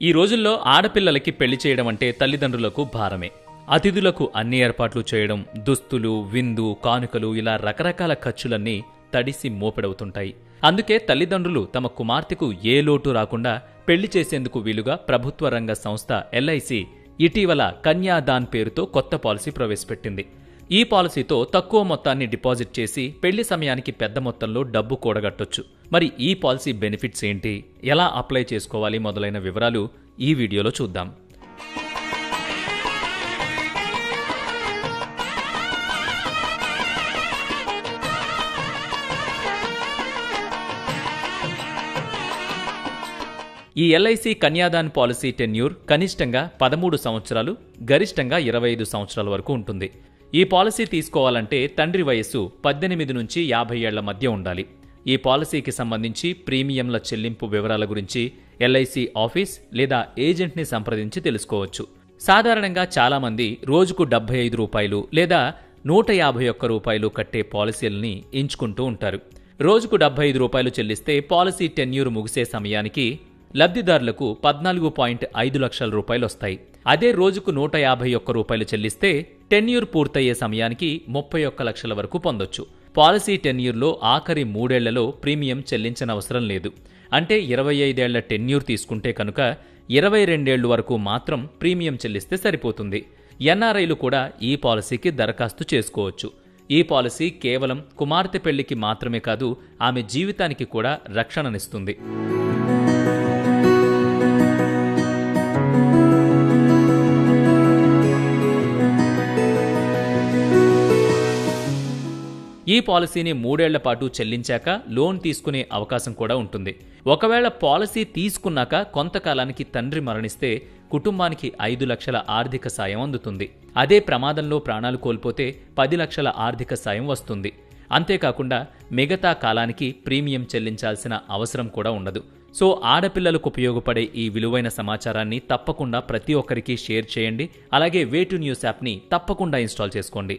ఈ రోజుల్లో ఆడపిల్లలకి పెళ్లి చేయడం అంటే తల్లిదండ్రులకు భారమే. అతిథులకు అన్ని ఏర్పాట్లు చేయడం, దుస్తులు, విందు, కానుకలు ఇలా రకరకాల ఖర్చులన్నీ తడిసి మోపెడవుతుంటాయి. అందుకే తల్లిదండ్రులు తమ కుమార్తెకు ఏ లోటు రాకుండా పెళ్లి చేసేందుకు వీలుగా ప్రభుత్వ రంగ సంస్థ ఎల్ఐసి ఇటీవల కన్యాదాన్ పేరుతో కొత్త పాలసీ ప్రవేశపెట్టింది. ఈ పాలసీతో తక్కువ మొత్తాన్ని డిపాజిట్ చేసి పెళ్లి సమయానికి పెద్ద మొత్తంలో డబ్బు కూడగట్టొచ్చు. మరి ఈ పాలసీ బెనిఫిట్స్ ఏంటి, ఎలా అప్లై చేసుకోవాలి మొదలైన వివరాలు ఈ వీడియోలో చూద్దాం. ఈ ఎల్ఐసి కన్యాదాన్ పాలసీ టెన్యూర్ కనిష్టంగా 13 సంవత్సరాలు, గరిష్టంగా 25 సంవత్సరాల వరకు ఉంటుంది. ఈ పాలసీ తీసుకోవాలంటే తండ్రి వయస్సు 18 నుంచి 50 ఏళ్ల మధ్య ఉండాలి. ఈ పాలసీకి సంబంధించి ప్రీమియంల చెల్లింపు వివరాల గురించి ఎల్ఐసి ఆఫీస్ లేదా ఏజెంట్ని సంప్రదించి తెలుసుకోవచ్చు. సాధారణంగా చాలామంది రోజుకు ₹75 లేదా ₹151 కట్టే పాలసీలని ఎంచుకుంటూ ఉంటారు. రోజుకు ₹75 చెల్లిస్తే పాలసీ టెన్యూర్ ముగిసే సమయానికి లబ్ధిదారులకు 14.5 లక్షల రూపాయలు వస్తాయి. అదే రోజుకు ₹151 చెల్లిస్తే టెన్యూర్ పూర్తయ్యే సమయానికి 31 లక్షల వరకు పొందొచ్చు. పాలసీ టెన్యూర్లో ఆఖరి 3 ఏళ్లలో ప్రీమియం చెల్లించనవసరం లేదు. అంటే 25 ఏళ్ల టెన్యూర్ తీసుకుంటే కనుక 22 ఏళ్ల వరకు మాత్రం ప్రీమియం చెల్లిస్తే సరిపోతుంది. ఎన్ఆర్ఐలు కూడా ఈ పాలసీకి దరఖాస్తు చేసుకోవచ్చు. ఈ పాలసీ కేవలం కుమార్తె పెళ్లికి మాత్రమే కాదు, ఆమె జీవితానికి కూడా రక్షణనిస్తుంది. ఈ పాలసీని 3 ఏళ్ల పాటు చెల్లించాక లోన్ తీసుకునే అవకాశం కూడా ఉంటుంది. ఒకవేళ పాలసీ తీసుకున్నాక కొంతకాలానికి తండ్రి మరణిస్తే కుటుంబానికి 5 లక్షల ఆర్థిక సాయం అందుతుంది. అదే ప్రమాదంలో ప్రాణాలు కోల్పోతే 10 లక్షల ఆర్థిక సాయం వస్తుంది. అంతేకాకుండా మిగతా కాలానికి ప్రీమియం చెల్లించాల్సిన అవసరం కూడా ఉండదు. సో ఆడపిల్లలకు ఉపయోగపడే ఈ విలువైన సమాచారాన్ని తప్పకుండా ప్రతి ఒక్కరికి షేర్ చేయండి. అలాగే వే2న్యూస్ యాప్ని తప్పకుండా ఇన్స్టాల్ చేసుకోండి.